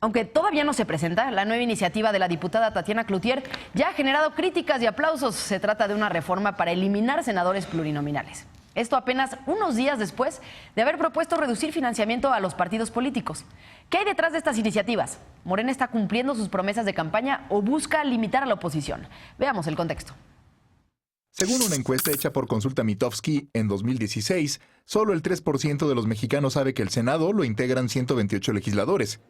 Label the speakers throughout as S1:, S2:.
S1: Aunque todavía no se presenta, la nueva iniciativa de la diputada Tatiana Cloutier ya ha generado críticas y aplausos. Se trata de una reforma para eliminar senadores plurinominales. Esto apenas unos días después de haber propuesto reducir financiamiento a los partidos políticos. ¿Qué hay detrás de estas iniciativas? ¿Morena está cumpliendo sus promesas de campaña o busca limitar a la oposición? Veamos el contexto.
S2: Según una encuesta hecha por Consulta Mitofsky en 2016, solo el 3% de los mexicanos sabe que el Senado lo integran 128 legisladores.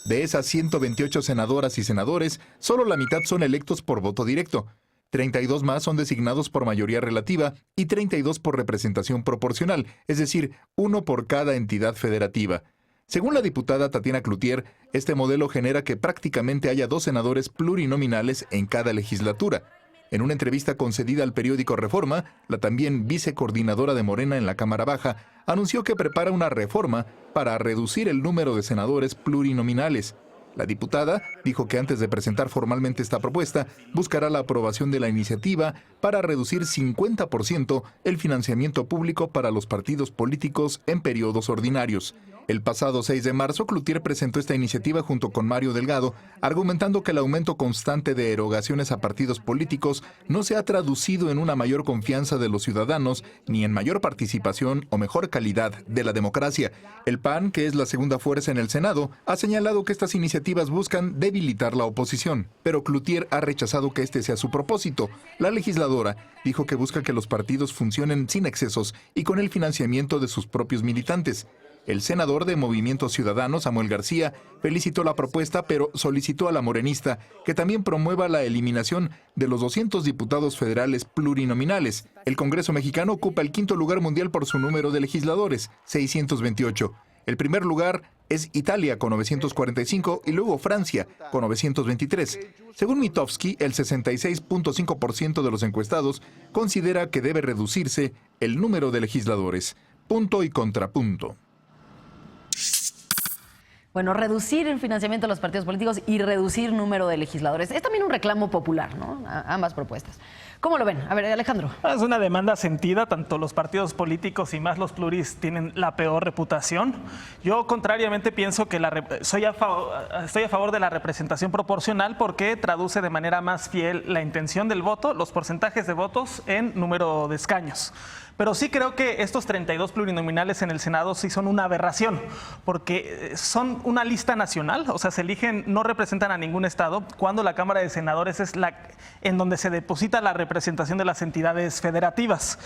S2: De esas 128 senadoras y senadores, solo la mitad son electos por voto directo. 32 más son designados por mayoría relativa y 32 por representación proporcional, es decir, uno por cada entidad federativa. Según la diputada Tatiana Cloutier, este modelo genera que prácticamente haya 2 senadores plurinominales en cada legislatura. En una entrevista concedida al periódico Reforma, la también vicecoordinadora de Morena en la Cámara Baja anunció que prepara una reforma para reducir el número de senadores plurinominales. La diputada dijo que antes de presentar formalmente esta propuesta, buscará la aprobación de la iniciativa para reducir 50% el financiamiento público para los partidos políticos en periodos ordinarios. El pasado 6 de marzo, Cloutier presentó esta iniciativa junto con Mario Delgado, argumentando que el aumento constante de erogaciones a partidos políticos no se ha traducido en una mayor confianza de los ciudadanos ni en mayor participación o mejor calidad de la democracia. El PAN, que es la segunda fuerza en el Senado, ha señalado que estas iniciativas buscan debilitar la oposición, pero Cloutier ha rechazado que este sea su propósito. La legisladora dijo que busca que los partidos funcionen sin excesos y con el financiamiento de sus propios militantes. El senador de Movimiento Ciudadano, Samuel García, felicitó la propuesta, pero solicitó a la morenista que también promueva la eliminación de los 200 diputados federales plurinominales. El Congreso mexicano ocupa el 5º lugar mundial por su número de legisladores, 628. El primer lugar es Italia, con 945, y luego Francia, con 923. Según Mitofsky, el 66.5% de los encuestados considera que debe reducirse el número de legisladores. Punto y contrapunto.
S1: Bueno, reducir el financiamiento de los partidos políticos y reducir número de legisladores. Es también un reclamo popular, ¿no? Ambas propuestas. ¿Cómo lo ven? A ver, Alejandro.
S3: Es una demanda sentida, tanto los partidos políticos y más los pluris tienen la peor reputación. Yo contrariamente pienso que estoy a favor de la representación proporcional porque traduce de manera más fiel la intención del voto, los porcentajes de votos en número de escaños. Pero sí creo que estos 32 plurinominales en el Senado sí son una aberración, porque son una lista nacional, o sea, se eligen, no representan a ningún estado, cuando la Cámara de Senadores es en donde se deposita la representación de las entidades federativas.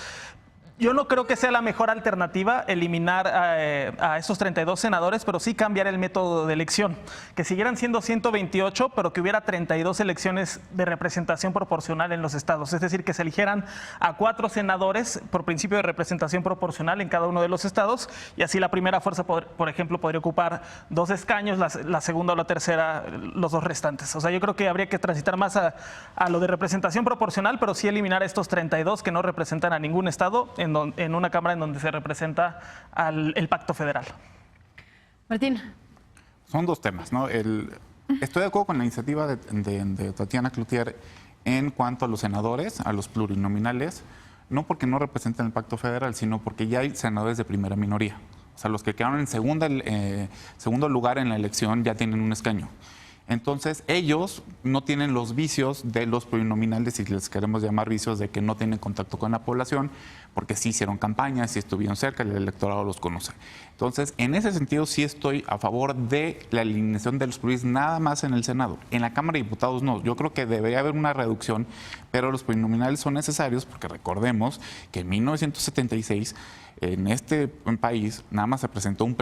S3: Yo no creo que sea la mejor alternativa eliminar a esos 32 senadores, pero sí cambiar el método de elección. Que siguieran siendo 128, pero que hubiera 32 elecciones de representación proporcional en los estados. Es decir, que se eligieran a 4 senadores por principio de representación proporcional en cada uno de los estados, y así la primera fuerza, por ejemplo, podría ocupar 2 escaños, la segunda o la tercera, los 2 restantes. O sea, yo creo que habría que transitar más a lo de representación proporcional, pero sí eliminar a estos 32 que no representan a ningún estado, en una Cámara en donde se representa el Pacto Federal.
S1: Martín.
S4: Son 2 temas, ¿no? Estoy de acuerdo con la iniciativa de Tatiana Cloutier en cuanto a los senadores, a los plurinominales, no porque no representen el Pacto Federal, sino porque ya hay senadores de primera minoría. O sea, los que quedaron en segundo lugar en la elección ya tienen un escaño. Entonces, ellos no tienen los vicios de los plurinominales, si les queremos llamar vicios, de que no tienen contacto con la población, porque sí hicieron campañas, sí estuvieron cerca, el electorado los conoce. Entonces, en ese sentido, sí estoy a favor de la eliminación de los pluris nada más en el Senado. En la Cámara de Diputados no. Yo creo que debería haber una reducción, pero los plurinominales son necesarios porque recordemos que en 1976 en este país nada más se presentó un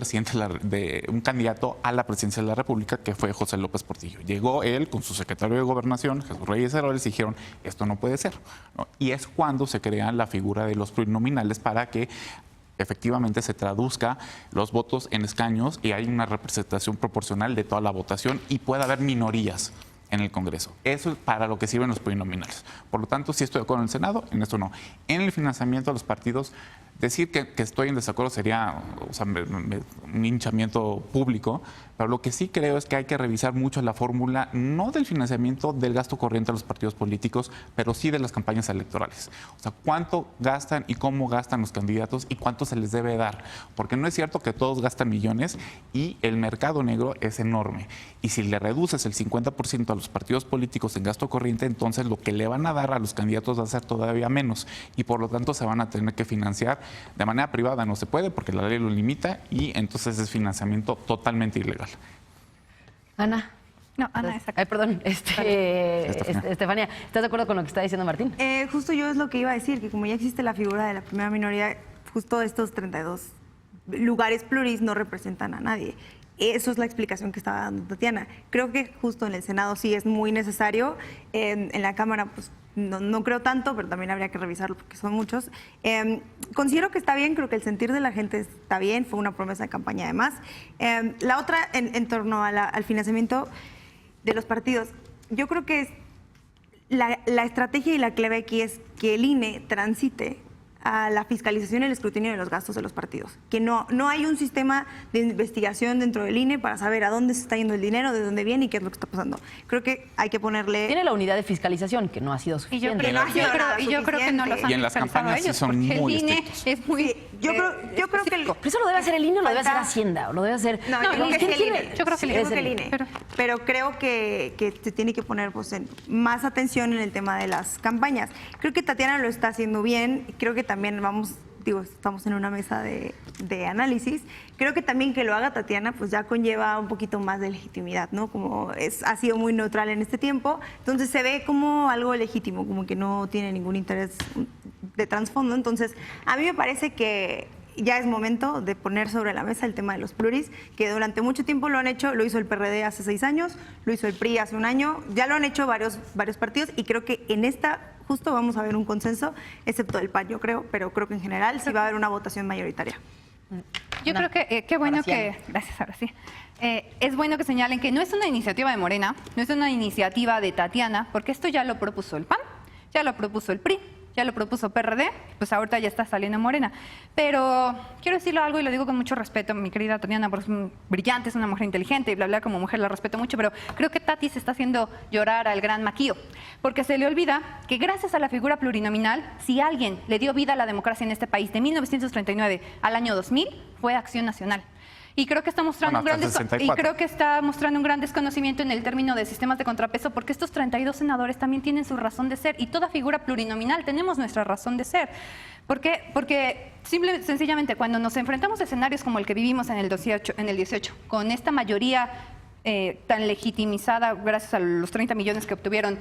S4: candidato a la presidencia de la República, que fue José López Portillo. Llegó él con su secretario de Gobernación, Jesús Reyes Heroles, y dijeron, esto no puede ser, ¿no? Y es cuando se crea la figura de los plurinominales para que efectivamente se traduzca los votos en escaños y hay una representación proporcional de toda la votación y pueda haber minorías en el Congreso. Eso es para lo que sirven los plurinominales. Por lo tanto, sí estoy de acuerdo en el Senado, en esto no. En el financiamiento de los partidos, Decir que estoy en desacuerdo sería un hinchamiento público, pero lo que sí creo es que hay que revisar mucho la fórmula, no del financiamiento del gasto corriente de los partidos políticos, pero sí de las campañas electorales. O sea, cuánto gastan y cómo gastan los candidatos y cuánto se les debe dar. Porque no es cierto que todos gastan millones y el mercado negro es enorme. Y si le reduces el 50% a los partidos políticos en gasto corriente, entonces lo que le van a dar a los candidatos va a ser todavía menos. Y por lo tanto se van a tener que financiar de manera privada. No se puede porque la ley lo limita y entonces es financiamiento totalmente ilegal.
S1: Ana.
S5: No, Ana, exacto.
S1: Perdón, Estefanía, ¿estás de acuerdo con lo que está diciendo Martín?
S5: Justo yo es lo que iba a decir, que como ya existe la figura de la primera minoría, justo estos 32 lugares pluris no representan a nadie. Eso es la explicación que estaba dando Tatiana. Creo que justo en el Senado sí es muy necesario. En la Cámara, pues no creo tanto, pero también habría que revisarlo porque son muchos. Considero que está bien, creo que el sentir de la gente está bien, fue una promesa de campaña además. La otra, en torno al financiamiento de los partidos, yo creo que la estrategia y la clave aquí es que el INE transite a la fiscalización y el escrutinio de los gastos de los partidos. Que no hay un sistema de investigación dentro del INE para saber a dónde se está yendo el dinero, de dónde viene y qué es lo que está pasando. Creo que hay que ponerle...
S1: Tiene la unidad de fiscalización, que no ha sido suficiente.
S5: Y yo creo que no los han
S4: y en las campañas
S5: ellos,
S4: sí son muy
S5: el INE
S4: estrictos.
S5: es muy...
S1: Sí, yo creo que... ¿Pero eso lo debe hacer el INE o lo debe hacer Hacienda? ¿O lo debe hacer...?
S5: No, yo creo que es el INE.
S1: Yo creo que
S5: es el INE. Pero creo que se tiene que poner más atención en el tema de las campañas. Creo que Tatiana lo está haciendo bien. Creo que también estamos en una mesa de análisis. Creo que también que lo haga Tatiana, pues ya conlleva un poquito más de legitimidad, ¿no? Como ha sido muy neutral en este tiempo, entonces se ve como algo legítimo, como que no tiene ningún interés de trasfondo. Entonces, a mí me parece que ya es momento de poner sobre la mesa el tema de los pluris, que durante mucho tiempo lo han hecho, lo hizo el PRD hace 6 años, lo hizo el PRI hace 1 año, ya lo han hecho varios partidos y creo que en esta justo vamos a ver un consenso, excepto el PAN, yo creo, pero creo que en general sí va a haber una votación mayoritaria.
S6: Yo creo que qué bueno que... Gracias, ahora sí. Es bueno que señalen que no es una iniciativa de Morena, no es una iniciativa de Tatiana, porque esto ya lo propuso el PAN, ya lo propuso el PRI, ya lo propuso PRD, pues ahorita ya está saliendo Morena. Pero quiero decirle algo y lo digo con mucho respeto, mi querida Tatiana, porque es brillante, es una mujer inteligente y bla, bla, como mujer la respeto mucho, pero creo que Tati se está haciendo llorar al gran Maquío, porque se le olvida que gracias a la figura plurinominal, si alguien le dio vida a la democracia en este país de 1939 al año 2000, fue Acción Nacional. Y creo que está mostrando un gran desconocimiento en el término de sistemas de contrapeso, porque estos 32 senadores también tienen su razón de ser y toda figura plurinominal tenemos nuestra razón de ser. ¿Por qué? Porque sencillamente cuando nos enfrentamos a escenarios como el que vivimos en el 18, con esta mayoría tan legitimizada gracias a los 30 millones que obtuvieron,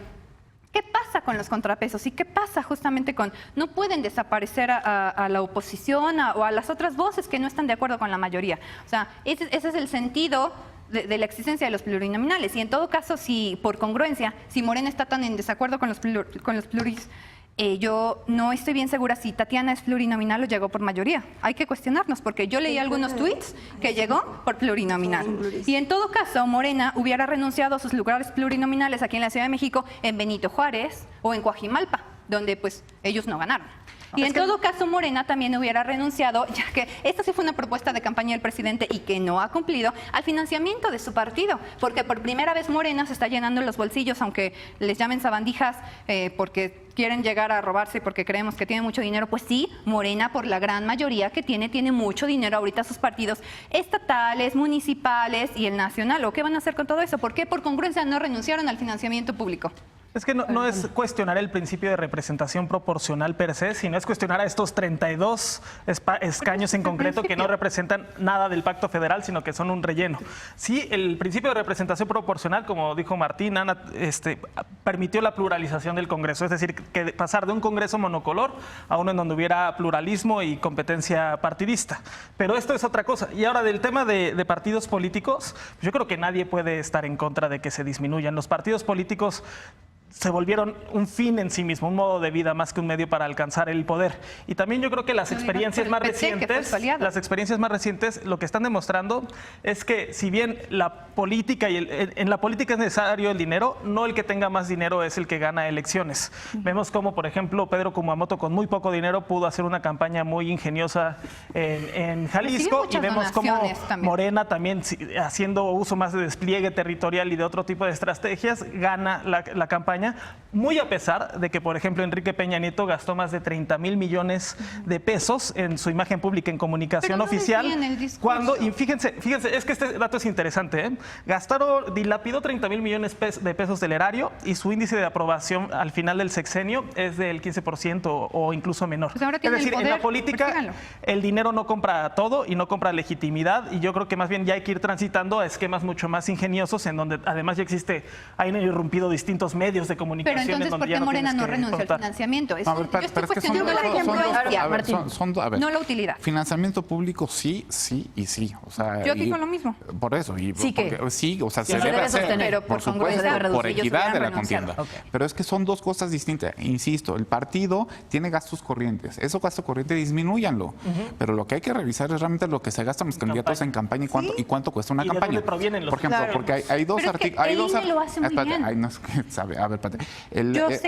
S6: ¿qué pasa con los contrapesos? ¿Y qué pasa justamente con... No pueden desaparecer a la oposición o a las otras voces que no están de acuerdo con la mayoría? O sea, ese es el sentido de la existencia de los plurinominales. Y en todo caso, si por congruencia, si Morena está tan en desacuerdo con los pluris, yo no estoy bien segura si Tatiana es plurinominal o llegó por mayoría. Hay que cuestionarnos, porque yo leí algunos tweets que llegó por plurinominal. Y en todo caso, Morena hubiera renunciado a sus lugares plurinominales aquí en la Ciudad de México, en Benito Juárez o en Coajimalpa, donde pues ellos no ganaron. Y en todo caso, Morena también hubiera renunciado, ya que esta sí fue una propuesta de campaña del presidente y que no ha cumplido, al financiamiento de su partido, porque por primera vez Morena se está llenando los bolsillos, aunque les llamen sabandijas, porque quieren llegar a robarse porque creemos que tiene mucho dinero. Pues sí, Morena, por la gran mayoría que tiene mucho dinero ahorita sus partidos estatales, municipales y el nacional. ¿O qué van a hacer con todo eso? ¿Por qué por congruencia no renunciaron al financiamiento público?
S3: Es que no es cuestionar el principio de representación proporcional per se, sino es cuestionar a estos 32 escaños en concreto que no representan nada del pacto federal, sino que son un relleno. Sí, el principio de representación proporcional, como dijo Martín, Ana, permitió la pluralización del Congreso, es decir, que pasar de un Congreso monocolor a uno en donde hubiera pluralismo y competencia partidista. Pero esto es otra cosa. Y ahora, del tema de partidos políticos, yo creo que nadie puede estar en contra de que se disminuyan. Los partidos políticos se volvieron un fin en sí mismo, un modo de vida más que un medio para alcanzar el poder. Y también yo creo que las experiencias más recientes, lo que están demostrando es que si bien la política en la política es necesario el dinero, no el que tenga más dinero es el que gana elecciones. Vemos como, por ejemplo, Pedro Kumamoto con muy poco dinero pudo hacer una campaña muy ingeniosa en Jalisco, y vemos como Morena también, haciendo uso más de despliegue territorial y de otro tipo de estrategias, gana la campaña, muy a pesar de que, por ejemplo, Enrique Peña Nieto gastó más de 30,000 millones de pesos en su imagen pública en comunicación oficial. Y fíjense, es que este dato es interesante, ¿eh? Dilapidó 30,000 millones de pesos del erario, y su índice de aprobación al final del sexenio es del 15% o incluso menor.
S6: Pues
S3: es decir, en la política el dinero no compra todo y no compra legitimidad, y yo creo que más bien ya hay que ir transitando a esquemas mucho más ingeniosos, en donde además ya han irrumpido distintos medios de comunicación.
S6: Pero entonces, ¿por qué Morena no renunció al financiamiento? Yo estoy cuestionando la congruencia, no la utilidad.
S4: Financiamiento público sí y sí. O sea,
S6: yo digo lo mismo.
S4: Por eso. O sea, se
S1: debe
S4: debe hacer,
S6: pero
S4: por supuesto, por equidad de la contienda.
S1: Okay.
S4: Pero es que son dos cosas distintas. Insisto, el partido tiene gastos corrientes. Esos gastos corrientes disminúyanlo. Pero lo que hay que revisar es realmente lo que se gastan los candidatos en campaña y cuánto cuesta una campaña.
S3: ¿De dónde provienen los?
S4: Por ejemplo, porque hay dos artículos.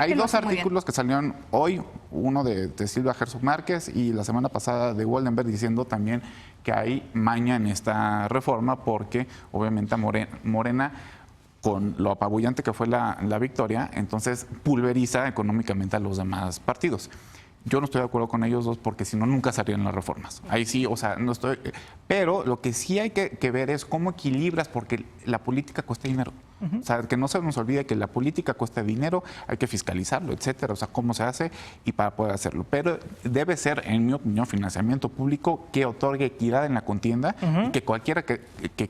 S4: Hay dos artículos que salieron hoy, uno de Silvia Herzog Márquez y la semana pasada de Goldenberg, diciendo también que hay maña en esta reforma, porque obviamente Morena, con lo apabullante que fue la victoria, entonces pulveriza económicamente a los demás partidos. Yo no estoy de acuerdo con ellos dos, porque si no, nunca salían las reformas. Ahí sí, o sea, no estoy. Pero lo que sí hay que ver es cómo equilibras, porque la política cuesta dinero. O sea, que no se nos olvide que la política cuesta dinero, hay que fiscalizarlo, etcétera. O sea, cómo se hace y para poder hacerlo. Pero debe ser, en mi opinión, financiamiento público que otorgue equidad en la contienda, y que cualquiera que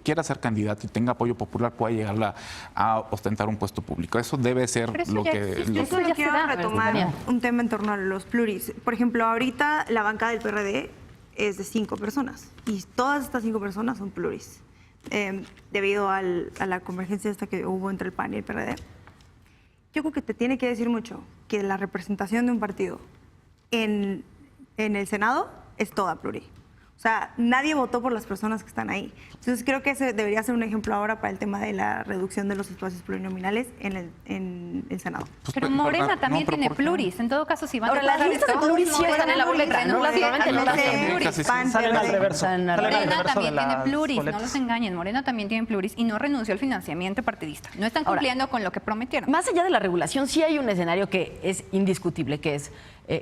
S4: quiera ser candidato y tenga apoyo popular pueda llegar a ostentar un puesto público. Eso debe ser lo que.
S5: Yo quiero retomar un tema en torno a los pluris. Por ejemplo, ahorita la bancada del PRD es de 5 personas, y todas estas 5 personas son pluris. Debido a la convergencia esta que hubo entre el PAN y el PRD. Yo creo que te tiene que decir mucho que la representación de un partido en el Senado es toda pluri. O sea, nadie votó por las personas que están ahí. Entonces creo que ese debería ser un ejemplo ahora para el tema de la reducción de los espacios plurinominales en el Senado.
S6: Pero Morena también tiene pluris. En todo caso, si van
S1: a las listas de pluris sí están en la boleta, no las
S3: salen al reverso.
S6: Morena también tiene pluris, no los engañen. Morena también tiene pluris y no renunció al financiamiento partidista. No están cumpliendo con lo que prometieron.
S1: Más allá de la regulación, sí hay un escenario que es indiscutible, que es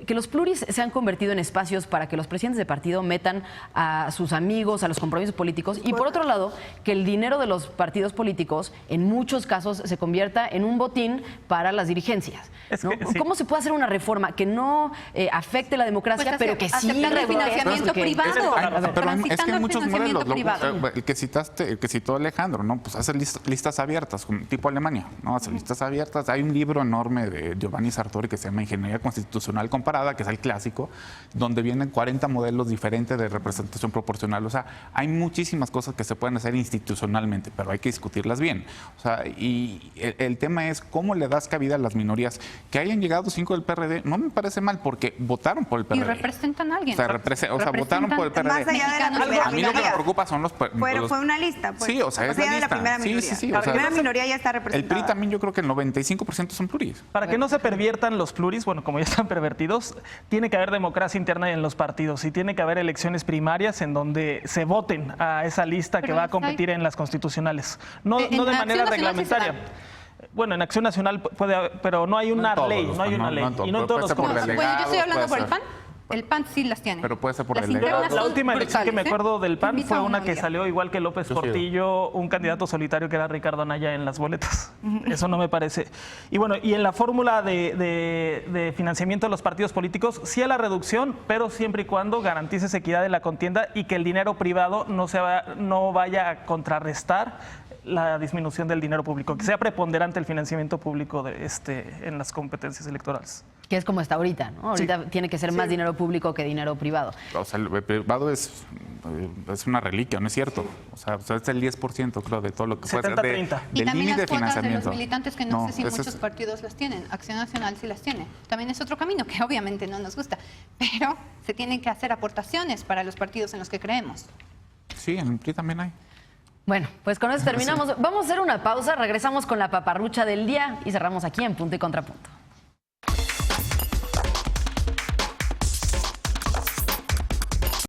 S1: que los pluris se han convertido en espacios para que los presidentes de partido metan a sus amigos, a los compromisos políticos, y por otro lado, que el dinero de los partidos políticos en muchos casos se convierta en un botín para las dirigencias, ¿no? ¿Cómo se puede hacer una reforma que no afecte la democracia, pero que sí
S6: regule el financiamiento privado?
S4: Pero es que en muchos modelos, el que citó Alejandro, ¿no? Pues hace listas abiertas, tipo Alemania, ¿no? Hace listas abiertas. Hay un libro enorme de Giovanni Sartori que se llama Ingeniería Constitucional Comparada, que es el clásico, donde vienen 40 modelos diferentes de representación proporcional. O sea, hay muchísimas cosas que se pueden hacer institucionalmente, pero hay que discutirlas bien. O sea, y el tema es cómo le das cabida a las minorías. Que hayan llegado 5 del PRD no me parece mal, porque votaron por el PRD.
S6: Y representan a alguien.
S4: O sea, votaron por el PRD.
S5: Más allá de la primera
S4: a mí lo que me preocupa son los...
S5: Pero fue una lista. Pues.
S4: Sí, o sea, es la lista.
S5: La primera minoría.
S4: Sí,
S5: la primera minoría ya está representada.
S4: El PRI también, yo creo que el 95% son pluris.
S3: Para que no se perviertan los pluris, bueno, como ya están pervertidos, tiene que haber democracia interna en los partidos, y tiene que haber elecciones primarias en donde se voten a esa lista que va a competir en las constitucionales. No de manera reglamentaria. Bueno, en Acción Nacional puede haber, pero no hay una ley, no hay una ley. Y no en todos los
S6: Bueno, yo estoy hablando por el PAN. El PAN sí las tiene.
S4: Pero puede ser por delegado.
S3: La última elección que me acuerdo del PAN fue una que salió igual que López Portillo, un candidato solitario que era Ricardo Anaya en las boletas. Eso no me parece. Y bueno, y en la fórmula de financiamiento de los partidos políticos, sí a la reducción, pero siempre y cuando garantices equidad de la contienda y que el dinero privado no vaya a contrarrestar la disminución del dinero público, que sea preponderante el financiamiento público en las competencias electorales.
S1: Que es como está ahorita, ¿no? Ahorita tiene que ser más dinero público que dinero privado.
S4: O sea, el privado es una reliquia, ¿no es cierto? O sea, es el 10%, creo, de todo lo que puede ser
S3: 70-30.
S6: Y
S4: del
S6: también
S4: límite
S6: las
S4: de
S6: cuotas de
S4: financiamiento.
S6: los militantes que no sé si
S4: eso
S6: muchos partidos las tienen. Acción Nacional sí las tiene. También es otro camino que obviamente no nos gusta, pero se tienen que hacer aportaciones para los partidos en los que creemos.
S4: Sí, en el PRI también hay.
S1: Bueno, pues con eso terminamos. Vamos a hacer una pausa, regresamos con la paparrucha del día y cerramos aquí en Punto y Contrapunto.